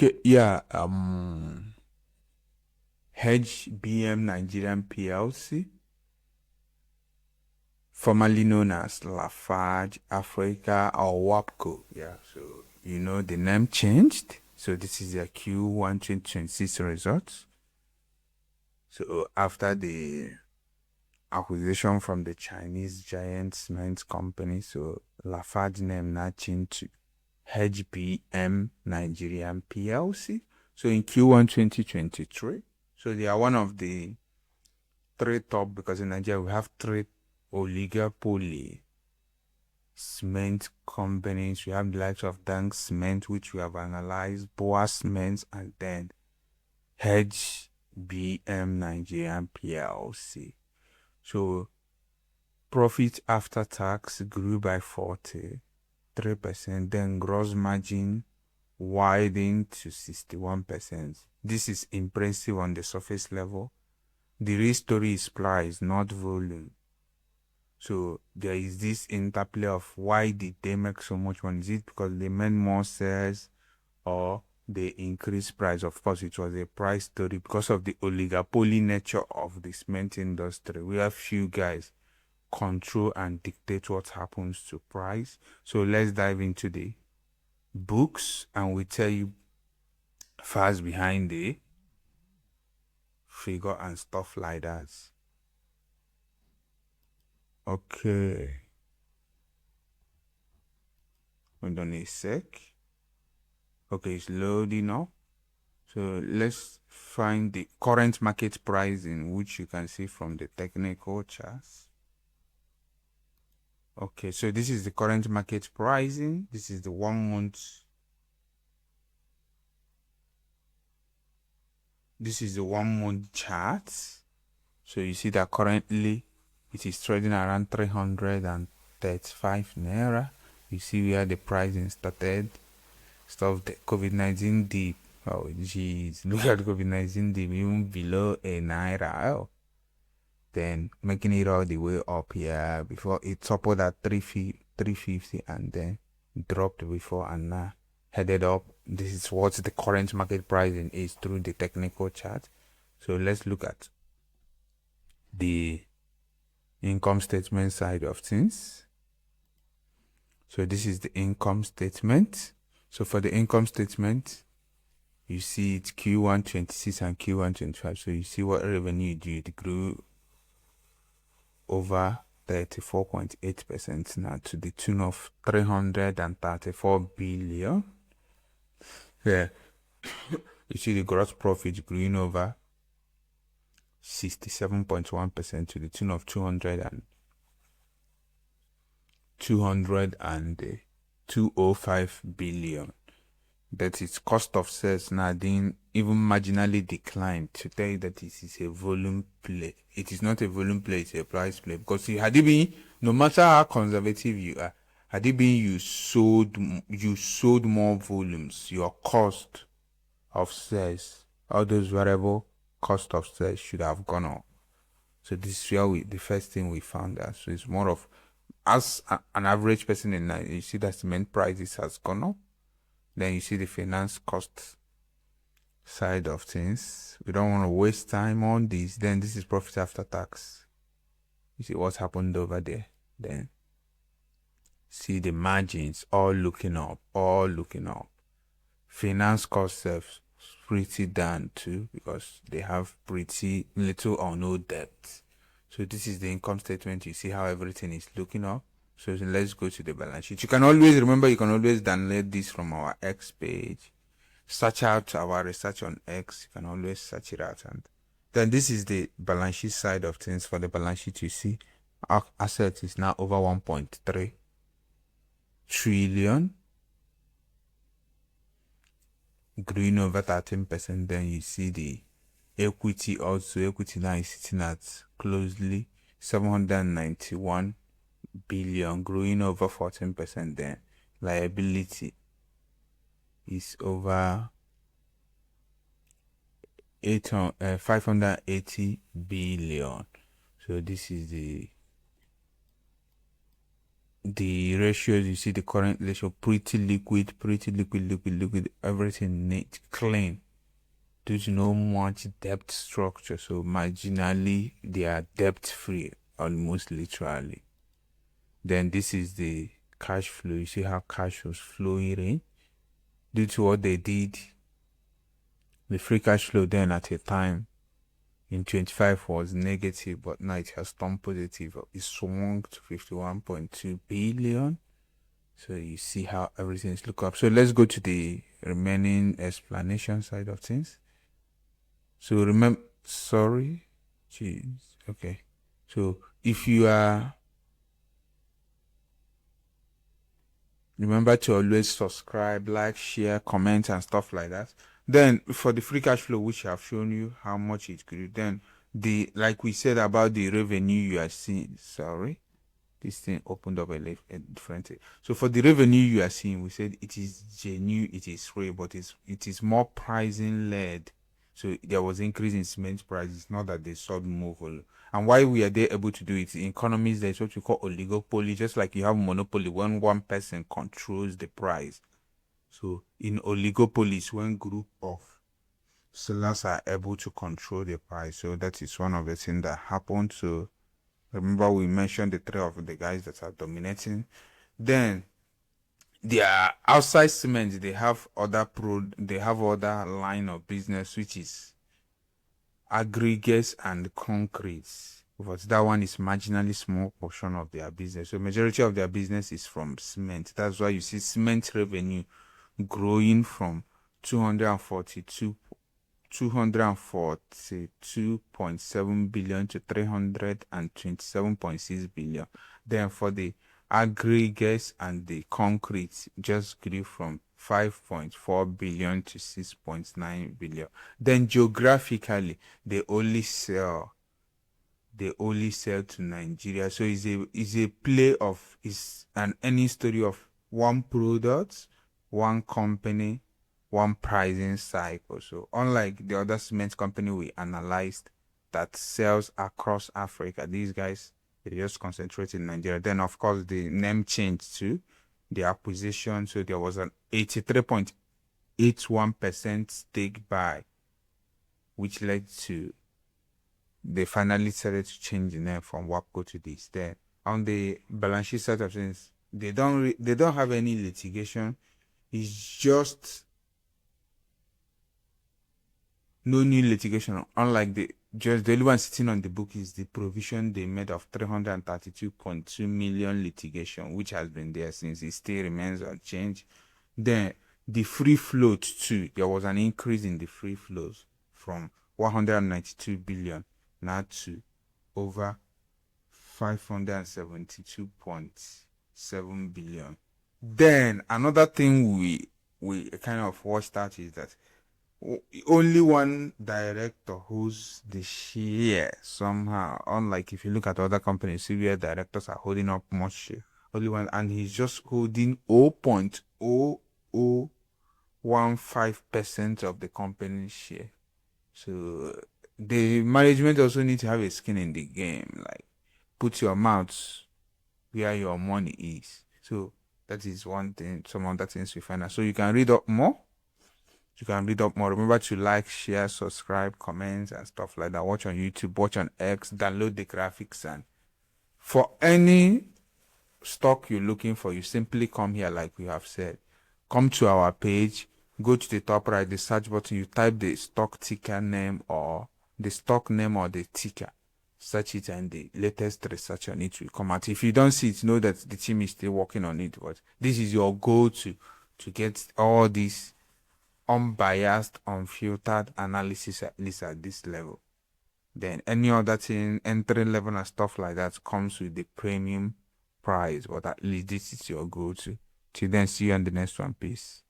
Okay, yeah. HBM Nigeria Plc, formerly known as Lafarge Africa or WAPCO. Yeah, so the name changed. So this is their Q1 2026 results. So after the acquisition from the Chinese giant cement company, so Lafarge name now changed to HBM Nigeria Plc. So in Q1 2023, so they are one of the three top, because in Nigeria we have three oligopoly cement companies. We have the likes of Dank Cement, which we have analyzed, Boa Cement, and then HBM Nigeria Plc. So profit after tax grew by 43%, then gross margin widened to 61%. This is impressive on the surface level. The real story is price, not volume. So there is this interplay of why did they make so much money? Is it because they made more sales or they increased price? Of course, it was a price story because of the oligopoly nature of the cement industry. We have few guys control and dictate what happens to price. So let's dive into the books and we tell you facts behind the figure and stuff like that. Okay. Hold on a sec. Okay, it's loading up. So let's find the current market pricing, which you can see from the technical charts. Okay, so this is the current market pricing. This is the 1 month. This is the 1 month chart. So you see that currently it is trading around 335 naira. You see where the pricing started. Stuff the COVID-19 dip. Oh jeez, look at COVID-19 dip, even below a naira. Oh. Then making it all the way up here before it toppled at 350 and then dropped before and now headed up. This is what the current market pricing is through the technical chart. So let's look at the income statement side of things. So this is the income statement. So for the income statement, you see it's Q1 26 and Q1 25. So you see what revenue did. It grew over 34.8% now to the tune of 334 billion. Yeah. You see the gross profit growing over 67.1% to the tune of 205 billion. That its cost of sales now didn't even marginally decline, to tell you that this is a volume play. It is not a volume play, it's a price play. Because had it been, no matter how conservative you are, had it been you sold more volumes, your cost of sales, all those variable cost of sales should have gone up. So this is where the first thing we found out. So it's more of, as an average person in Nigeria, you see that cement prices has gone up. Then you see the finance cost side of things. We don't want to waste time on this. Then this is profit after tax. You see what happened over there. Then see the margins all looking up. Finance cost pretty down too, because they have pretty little or no debt. So this is the income statement. You see how everything is looking up. So let's go to the balance sheet. You can always download this from our X page. Search out our research on X. You can always search it out. And then this is the balance sheet side of things. For the balance sheet, you see our assets is now over 1.3 trillion. Growing over 13%. Then you see the equity also. Equity now is sitting at closely 791 billion, growing over 14%. Then liability is over 580 billion. So this is the the ratios, you see the current ratio, pretty liquid, liquid, everything neat, clean. There's no much debt structure, so marginally they are debt free, almost literally. Then this is the cash flow. You see how cash was flowing in due to what they did. The free cash flow then at a time in 25 was negative, but now it has turned positive. It swung to 51.2 billion. So you see how everything is look up. So let's go to the remaining explanation side of things. So okay. So if you are, remember to always subscribe, like, share, comment, and stuff like that. Then for the free cash flow, which I've shown you how much it grew, then like we said about the revenue you are seeing, this thing opened up a different thing. So for the revenue you are seeing, we said it is genuine, it is real, but it is more pricing led. So there was increase in cement prices, not that they sold more volume. And why we are there able to do it in economies, there's what we call oligopoly, just like you have monopoly when one person controls the price. So in oligopolies, when group of sellers are able to control the price, so that is one of the things that happened. So remember we mentioned the three of the guys that are dominating. Then their outside cement, they have other line of business, which is aggregates and concretes. But that one is marginally small portion of their business. So majority of their business is from cement. That's why you see cement revenue growing from 242.7 billion to 327.6 billion. Then for the aggregates and the concrete, just grew from 5.4 billion to 6.9 billion. Then geographically, they only sell to Nigeria. So it's a play of, it's an any story of one product, one company, one pricing cycle. So unlike the other cement company we analyzed that sells across Africa, these guys, they just concentrate in Nigeria. Then of course the name changed to the acquisition. So there was an 83.81% stake buy, which led to they finally decided to change the name from WAPCO to this. Then on the balance sheet side of things, they don't have any litigation. It's just no new litigation. Unlike the only one sitting on the book is the provision they made of 332.2 million litigation, which has been there since. It still remains unchanged. Then the free float too, there was an increase in the free flows from 192 billion now to over 572.7 billion. Then another thing we kind of watched out is that only one director holds the share somehow. Unlike if you look at other companies, see where directors are holding up much share. Only one, and he's just holding 0.0015% of the company's share. So the management also need to have a skin in the game. Like, put your mouth where your money is. So that is one thing, some other things we find out. So you can read up more. Remember to like, share, subscribe, comment, and stuff like that. Watch on YouTube, watch on X, download the graphics. And for any stock you're looking for, you simply come here, like we have said. Come to our page, go to the top right, the search button, you type the stock ticker name or the stock name or the ticker. Search it, and the latest research on it will come out. If you don't see it, know that the team is still working on it. But this is your goal to get all these unbiased, unfiltered analysis, at least at this level. Then any other thing, entry level and stuff like that, comes with the premium price. But at least this is your go-to. Till then, see you on the next one. Peace.